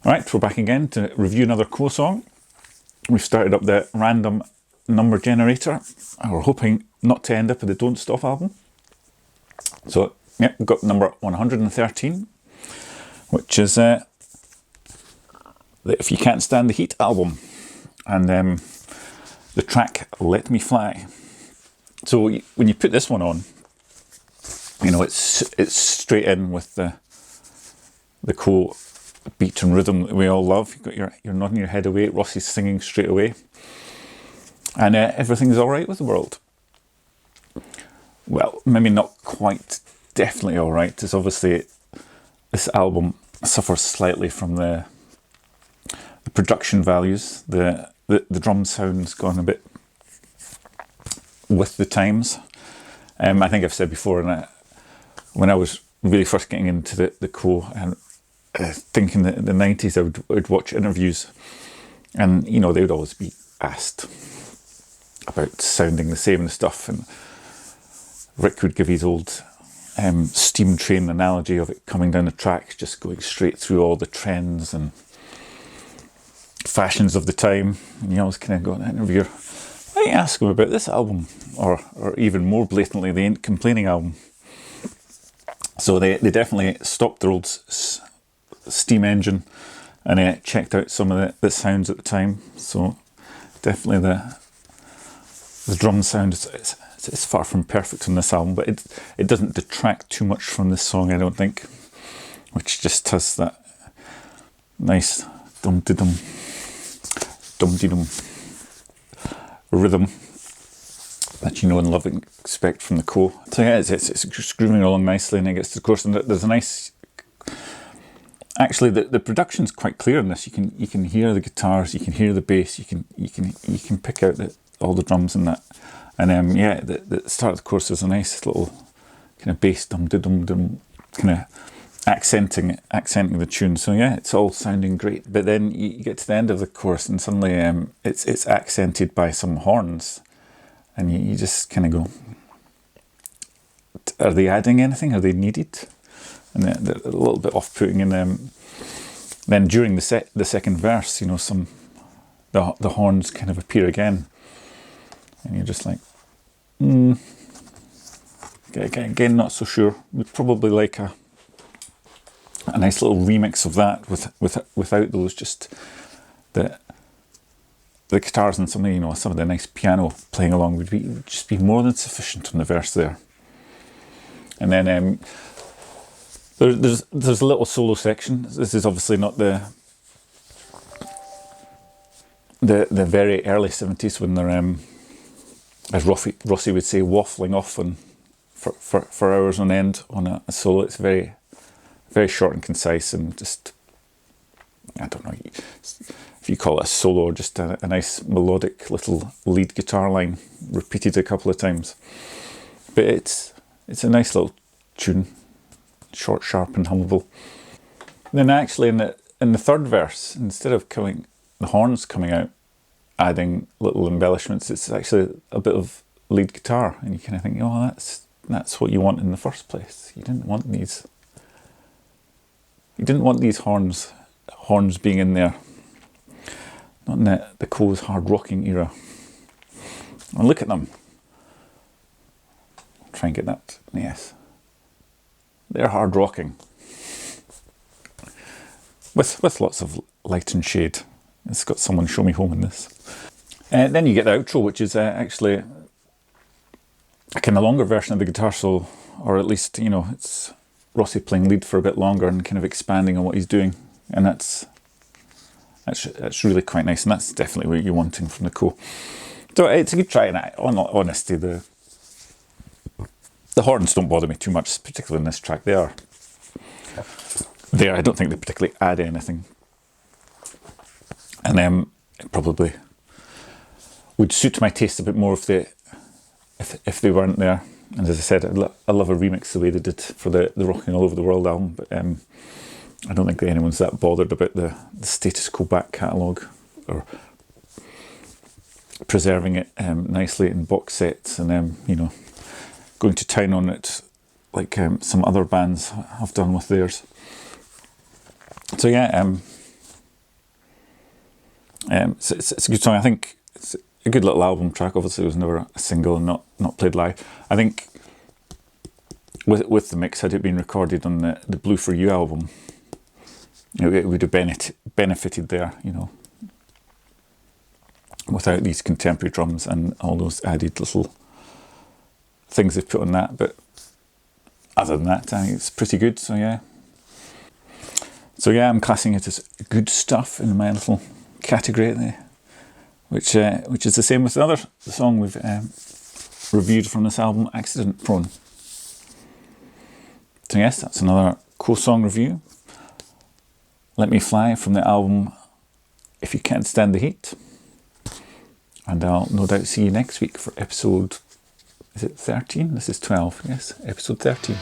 Alright, we're back again to review another Core song. We've started up the random number generator. We're hoping not to end up with the Don't Stop album. So, yeah, we've got number 113, which is the If You Can't Stand the Heat album. And the track Let Me Fly. So when you put this one on, you know, it's straight in with the core beat and rhythm that we all love. You're nodding your head away. Rossi's singing straight away, and everything's all right with the world. Well, maybe not quite. Definitely all right. It's obviously this album suffers slightly from the production values. The drum sound's gone a bit with the times. I think I've said before, and when I was really first getting into the core and thinking that in the 90s I would watch interviews, and you know, they would always be asked about sounding the same and stuff, and Rick would give his old steam train analogy of it coming down the track, just going straight through all the trends and fashions of the time, and you always kind of go in an interview, why don't you ask him about this album, or even more blatantly, the Ain't Complaining album. So they definitely stopped their old steam engine and checked out some of the sounds at the time. So definitely the drum sound is far from perfect on this album, but it doesn't detract too much from this song, I don't think, which just has that nice dum-de-dum rhythm that you know and love and expect from the core. So yeah, it's grooving along nicely, and it gets to the chorus, and there's a nice. Actually, the production's quite clear in this. You can hear the guitars, you can hear the bass, you can pick out all the drums and that, and yeah, the start of the chorus is a nice little kind of bass dum kind of accenting the tune. So yeah, it's all sounding great. But then you get to the end of the chorus, and suddenly it's accented by some horns. And you just kind of go, are they adding anything? Are they needed? And they're a little bit off-putting. And then during the second verse, you know, the horns kind of appear again, and you're just like, again, not so sure. We'd probably like a nice little remix of that without those, just the guitars and some of the nice piano playing along would just be more than sufficient on the verse there. And then there's a little solo section. This is obviously not the very early 70s when they're as Rossi would say, waffling off for hours on end on a solo. It's very, very short and concise, and just, I don't know if you call it a solo or just a nice melodic little lead guitar line repeated a couple of times. But it's a nice little tune, short, sharp and hummable. And then actually in the third verse, instead of the horns coming out, adding little embellishments, it's actually a bit of lead guitar, and you kind of think, oh, that's what you want in the first place. You didn't want these horns being in there. Not in the Co's hard rocking era. And look at them. Try and get that. Yes. They're hard rocking. With lots of light and shade. It's got Someone Show Me Home in this. Then you get the outro, which is actually a kind of longer version of the guitar solo, or at least, you know, it's Rossi playing lead for a bit longer and kind of expanding on what he's doing. And that's really quite nice, and that's definitely what you're wanting from the Co. So it's a good try, and honestly, the horns don't bother me too much, particularly in this track. I don't think they particularly add anything, and it probably would suit my taste a bit more if they weren't there. And as I said, I love a remix the way they did for the Rocking All Over the World album, but I don't think anyone's that bothered about the status quo back catalogue, or preserving it nicely in box sets, and you know, going to town on it like some other bands have done with theirs. So yeah, So it's a good song. I think it's a good little album track. Obviously, it was never a single and not played live. I think with the mix, had it been recorded on the Blue For You album, it would have benefited there, without these contemporary drums and all those added little things they've put on that. But other than that, I think it's pretty good. So yeah. I'm classing it as good stuff in my little category there, which is the same with the other song we've reviewed from this album, Accident Prone. So yes, that's another cool song review. Let Me Fly from the album If You Can't Stand the Heat. And I'll no doubt see you next week for episode, is it 13? This is 12, yes, episode 13.